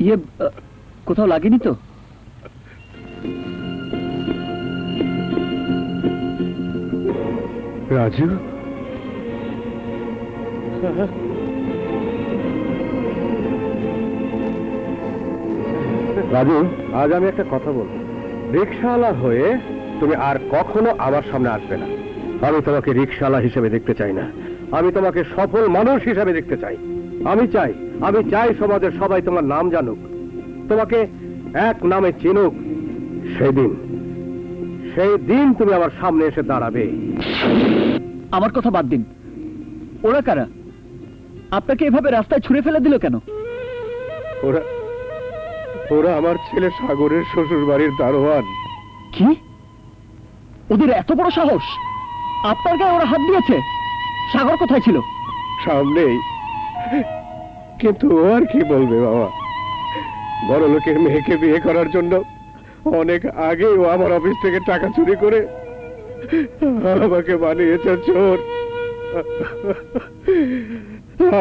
ইয়ে কোথাও লাগেনি তো? রাজু, রাজু, আজ আমি একটা কথা বলবো। রিক্সাওয়ালা হয়ে তুমি আর কখনো আমার সামনে আসবে না। আমি তোমাকে রিক্সাওয়ালা হিসেবে দেখতে চাই না, আমি তোমাকে সফল মানুষ হিসেবে দেখতে চাই। আমি চাই সমাজের সবাই তোমার নাম জানুক, তোমাকে এক নামে চিনুক। সেই দিন তুমি আমার সামনে এসে দাঁড়াবে। আমার কথা বাদ দিন, ওরা কারা? আপনাকে এভাবে রাস্তায় ছুঁড়ে ফেলে দিল কেন? ওরা আমার ছেলে সাগরের শ্বশুর বাড়ির দারোয়ান। কি? ওদের এত বড় সাহস? আপনার গায়ে ওরা হাত দিয়েছে? সাগর কোথায় ছিল? সামনেই, কিন্তু ও আর কি বলবে বাবা? বড় লোকের মেয়েকে বিয়ে করার জন্য অনেক আগে ও আমার অফিস থেকে টাকা চুরি করে আমাকে বানিয়েছে চোর,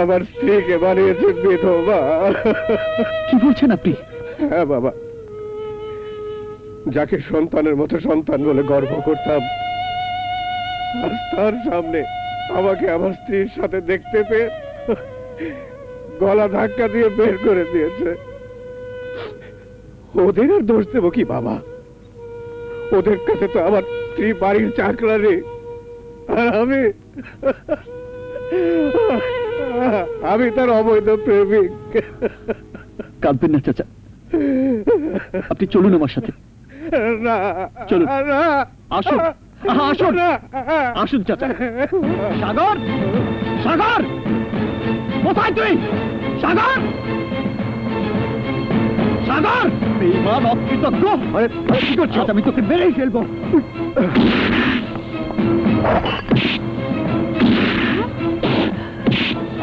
আমার স্ত্রীকে বানিয়েছে বিধবা। কি বলছেন আপনি? হ্যাঁ বাবা, যাকে সন্তানের মতো সন্তান বলে গর্ব করতাম, আজ তার সামনে আমাকে আমার স্ত্রীর সাথে দেখতে পেয়ে গলা ধাক্কা দিয়ে বের করে দিয়েছে। ওদের আর দোষ দেবো কি বাবা? ওদের কাছে তো আমার স্ত্রী বাড়ির চাকরানি, আর আমি তার অবৈধ প্রেমিক। কাঁদবেন না চাচা, আপনি চলুন আমার সাথে। না, চলুন, না, আসুন, আসুন, আসুন চাচা। সাগর, সাগর, কোথায় তুই? সাগর, সাগর, বেঈমান অকৃতজ্ঞ! কি করছিস? আমি তোকে মেরেই ফেলবো।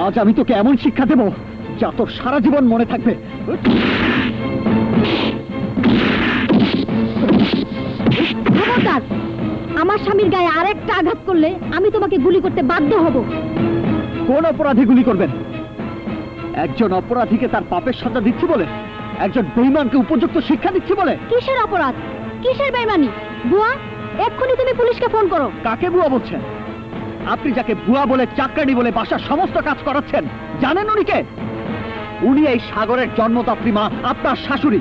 আজ আমি তোকে এমন শিক্ষা দেব যা তোর সারা জীবন মনে থাকবে। খবরদার, আমার স্বামীর গায়ে আরেকটা আঘাত করলে আমি তোমাকে গুলি করতে বাধ্য হব। কোন অপরাধী গুলি করবেন? একজন অপরাধীকে তার পাপের সাজা দিচ্ছি বলে? একজন বেঈমানকে উপযুক্ত শিক্ষা দিচ্ছি বলে? কিসের অপরাধ, কিসের বেঈমানি? বুয়া, এক্ষুনি তুমি পুলিশকে ফোন করো। কাকে বুয়া বলছেন? আপনি যাকে বুয়া বলে, চাকরানি বলে বাসার সমস্ত কাজ করাচ্ছেন, জানেন উনি কে? উনি এই সাগরের জন্মদাত্রী মা, আপনার শাশুড়ি।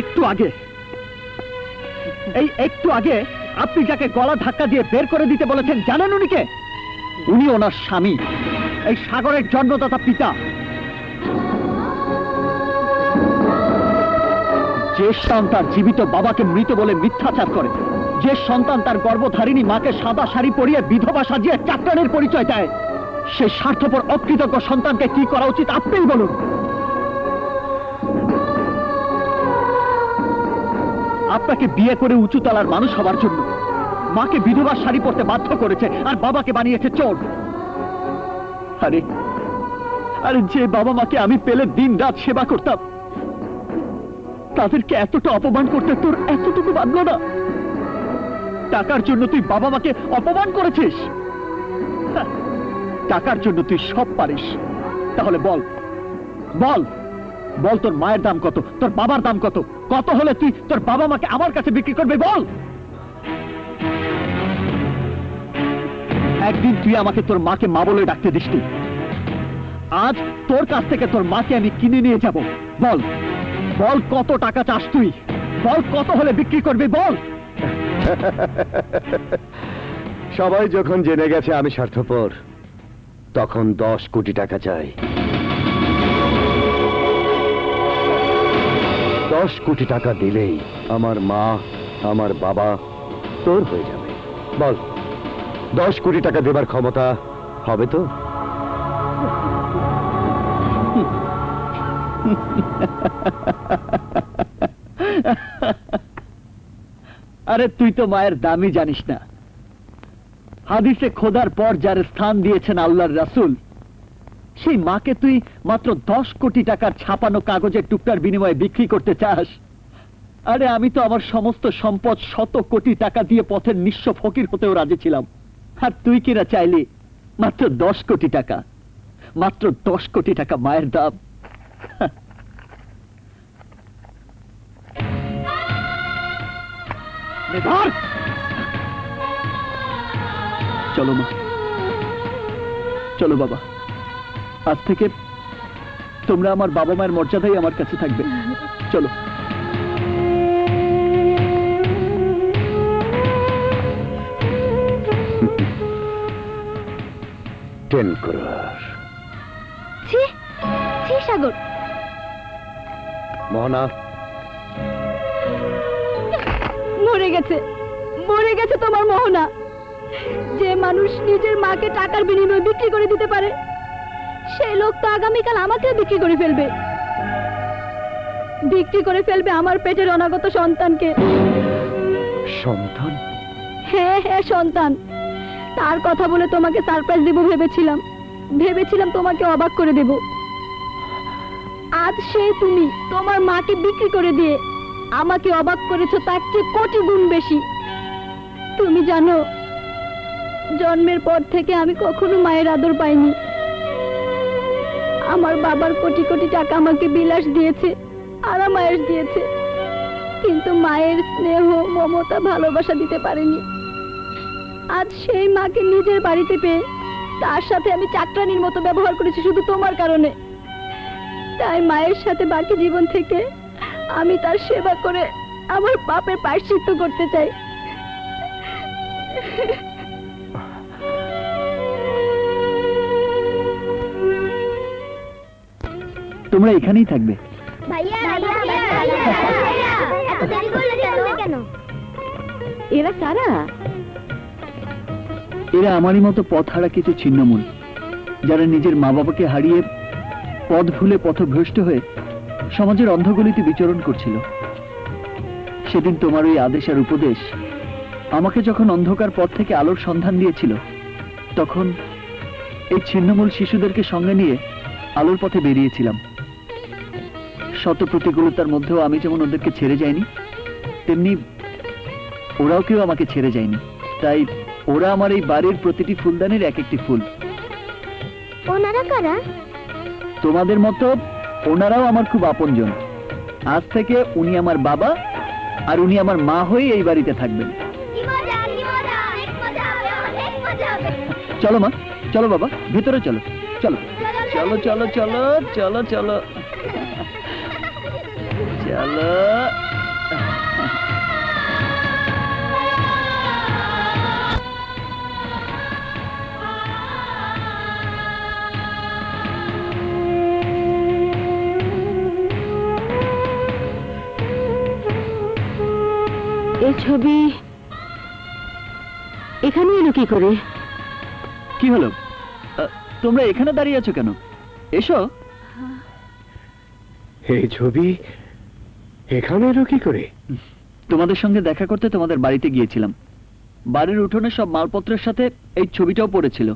একটু আগে আপনি যাকে গলা ধাক্কা দিয়ে বের করে দিতে বলেছেন, জানেন উনি কে? উনি ওনার স্বামী, এই সাগরের জন্মদাতা পিতা। যে সন্তান জীবিত বাবাকে মৃত বলে মিথ্যাচার করে, যে সন্তান তার গর্ভধারিণী মাকে সাদা শাড়ি পরিয়ে বিধবা সাজিয়ে চাকরানির পরিচয় দেয়, সে স্বার্থপর অকৃতজ্ঞ সন্তানকে কি করা উচিত আপনিই বলুন। আপনাকে বিয়ে করে উঁচুতলার মানুষ হবার জন্য মাকে বিধবা শাড়ি পরতে বাধ্য করেছে, আর বাবাকে বানিয়েছে চোর। আরে আরে, যে বাবা মাকে আমি পেলে দিন রাত সেবা করতাম, তাদেরকে এতটা অপমান করতে তোর এতটুকু বাঁধলো না? টাকার জন্য তুই বাবা মাকে অপমান করেছিস? টাকার জন্য তুই সব পারিস। তাহলে বল বল বল, তোর মায়ের দাম কত, তোর বাবার দাম কত? কত হলে তুই তোর বাবা মাকে আমার কাছে বিক্রি করবে? বল। একদিন তুই আমাকে তোর মাকে মা বলে ডাকতে দিসনি, আজ তোর কাছ থেকে তোর মাকে আমি কিনে নিয়ে যাব। বল বল, কত টাকা চাস তুই? বল, কত হলে বিক্রি করবি? বল। সবাই যখন জেনে গেছে আমি স্বার্থপর, তখন 10 কোটি টাকা চাই। 10 কোটি টাকা দিলেই আমার মা, আমার বাবা তোর হয়ে যাবে। বল, 10 কোটি টাকা দেবার ক্ষমতা হবে তো? আরে, তুই তো মায়ের দামই জানিস না। হাদিসে খোদার পর যার স্থান দিয়েছেন আল্লাহর রাসূল, সেই মাকে তুই মাত্র 10 কোটি টাকার ছাপানো কাগজের টুকটার বিনিময়ে বিক্রি করতে চাস? আরে আমি তো আমার সমস্ত সম্পদ 100 কোটি টাকা দিয়ে পথের নিঃস্ব ফকির হতেও রাজি ছিলাম, আর তুই কিনা চাইলি মাত্র 10 কোটি টাকা। মাত্র 10 কোটি টাকা মায়ের দাম। ধর। চলো মা, চলো বাবা, আজ থেকে তোমরা আমার বাবা মায়ের মর্যাদাই আমার কাছে থাকবে। চলো। 10 crore। ছি ছি সাগর, মোহনা, মরে গেছে, মরে গেছে তোমার মোহনা। যে মানুষ নিজের মাকে টাকার বিনিময়ে বিক্রি করে দিতে পারে, সেই লোক তো আগামীকাল আমাকেও বিক্রি করে ফেলবে। বিক্রি করে ফেলবে আমার পেটের অনাগত সন্তানকে। সন্তান? হ্যাঁ হ্যাঁ, সন্তান। তার কথা বলে তোমাকে সারপ্রাইজ দেব ভেবেছিলাম, ভেবেছিলাম তোমাকে অবাক করে দেব। আজ সেই তুমি তোমার মাকে বিক্রি করে দিয়ে আমাকে অবাক করেছো তার চেয়ে কোটি গুণ বেশি। তুমি জানো, জন্মের পর থেকে আমি কখনো মায়ের আদর পাইনি। আমার বাবার কোটি কোটি টাকা আমাকে বিলাস দিয়েছে, আরামায়েশ দিয়েছে, কিন্তু মায়ের স্নেহ, মমতা, ভালোবাসা দিতে পারেনি। আজ সেই মাকে নিজের বাড়িতে পেয়ে তার সাথে আমি চাকরানির মতো ব্যবহার করেছি শুধু তোমার কারণে। তাই মায়ের সাথে বাকি জীবন থেকে আমি তার সেবা করে আমার পাপের প্রায়শ্চিত্ত করতে চাই। তোমরা এখানেই থাকবে? এরা কারা? এরা আমারই মতো পথহারা কিছু ছিন্নমূল, যারা নিজের মা বাবাকে হারিয়ে পথ ভুলে পথভ্রষ্ট হয়ে সমাজের অন্ধগলিতে বিচরণ করছিল। সেদিন তোমার ওই আদেশ আর উপদেশ আমাকে যখন অন্ধকার পথ থেকে আলোর সন্ধান দিয়েছিল, তখন এই ছিন্নমূল শিশুদেরকে সঙ্গে নিয়ে আলোর পথে বেরিয়েছিলাম। শত প্রতিকূলতার মধ্যেও আমি যেমন ওদেরকে ছেড়ে যাইনি, তেমনি ওরাও কেউ আমাকে ছেড়ে যায়নি। তাই ওরা আমার এই বাড়ির প্রতিটি ফুলদানের এক একটি ফুল। ওনারা কারা? তোমাদের মতো ওনারাও আমার খুব আপনজন। আজ থেকে উনি আমার বাবা আর উনি আমার মা হয়ে এই বাড়িতে থাকবেন। চলো মা, চলো বাবা, ভেতরে চলো। চলো চলো চলো চলো চলো চলো চলো। এই ছবি এখানে এলো কি করে? কি হলো? তোমরা এখানে দাঁড়িয়ে আছো কেন? এসো। এই ছবি এখানে এলো কি করে? তোমাদের সঙ্গে দেখা করতে তোমাদের বাড়িতে গিয়েছিলাম। বাড়ির উঠোনে সব মালপত্রের সাথে এই ছবিটাও পড়েছিল,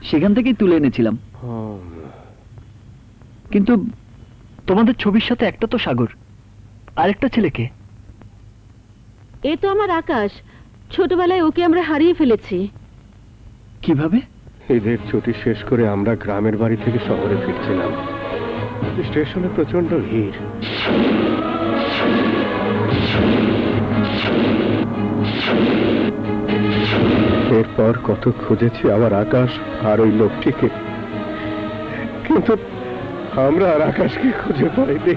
সেখান থেকেই তুলে এনেছিলাম। কিন্তু তোমাদের ছবির সাথে একটা তো সাগর, আরেকটা ছেলেকে। এ তো আমার আকাশ। ছোটবেলায় ওকে আমরা হারিয়ে ফেলেছি। কিভাবে? ঈদের ছুটি শেষ করে আমরা গ্রামের বাড়ি থেকে শহরে ফিরছিলাম। স্টেশনে প্রচন্ড ভিড়। এরপর কত খুঁজেছি আমার আকাশ আর ওই লোকটিকে, কিন্তু আমরা আর আকাশকে খুঁজে পাইনি।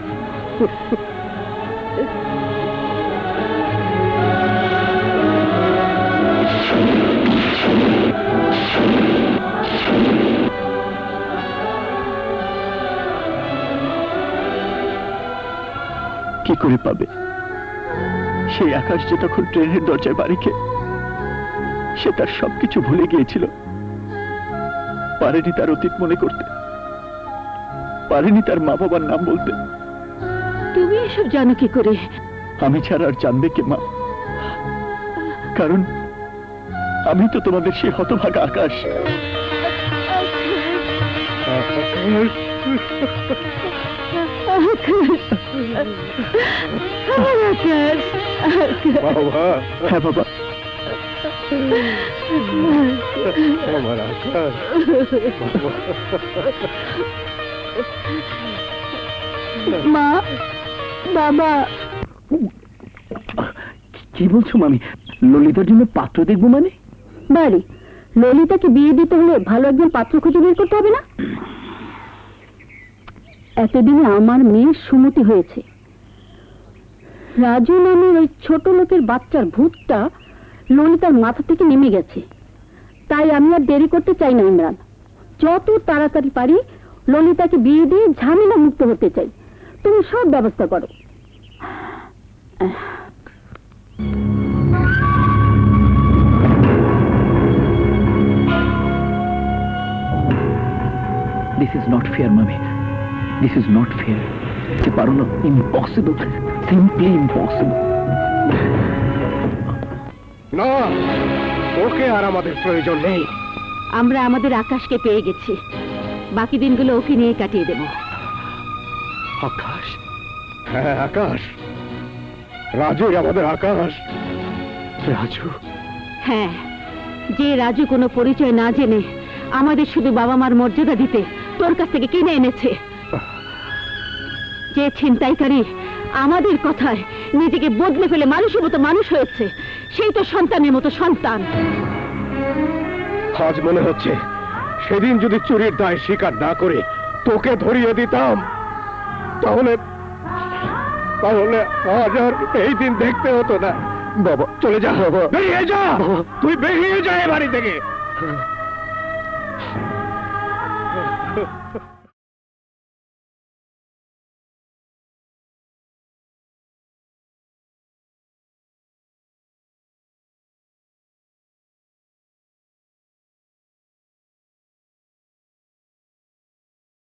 কি করে পাবে? সেই আকাশ যে তখন ট্রেনের দরজায় বাড়ি খেয়ে সে তার সবকিছু ভুলে গিয়েছিল। পারেনি তার অতীত মনে করতে, পারেনি তার মা বাবার নাম বলতে। তুমি এসব জানো কি করে? আমি ছাড়া আর জানবে কে মা? কারণ আমি তো তোমাদের সেই হতভাগা আকাশ। আকাশ বাবা, হ্যাঁ বাবা, আমার আকাশ, মা, বাবা, কি বলছো মামি? ললিতার জন্য পাত্র দেখবো মানে? বাড়ি ললিতাকে বিয়ে দিতে হলে ভালো একজন পাত্র খুঁজে বের করতে হবে না? এতদিনে আমার মেয়ের সুমতি হয়েছে। রাজু নামের ওই ছোট লোকের বাচ্চার ভূতটা ললিতার মাথা থেকে নেমে গেছে। তাই আমি আর দেরি করতে চাই না ইমরান। যত তাড়াতাড়ি পারি ললিতাকে বিয়ে দিয়ে ঝামেলা মুক্ত হতে চাই। তুমি সব ব্যবস্থা করো। This is not fair, Mami. This is not fair. যে পারো না, impossible. Simply impossible. না, ওকে আর আমাদের প্রয়োজন নেই। আমরা আমাদের আকাশকে পেয়ে গেছি। বাকি দিনগুলো ওকে নিয়ে কাটিয়ে দেব। আকাশ? হ্যাঁ, আকাশ। রাজুই আমাদের আকাশ। রাজু? হ্যাঁ, যে রাজু কোনো পরিচয় না জেনে আমাদের শুধু বাবা মার মর্যাদা দিতে তোর কাছ থেকে কিনে এনেছে। যে ছিনতাইকারী আমাদের কথায় নিজেকে বদলে ফেলে মানুষের মতো মানুষ হয়েছে, সেই তো সন্তানের মতো সন্তান। আজ মনে হচ্ছে সেদিন যদি চুরির দায় স্বীকার না করে তোকে ধরিয়ে দিতাম, তাহলে তাহলে আজ আর এই দিন দেখতে হতো না। বাবা, চলে যা, বেরিয়ে যা, তুই বেরিয়ে যা এ বাড়ি থেকে।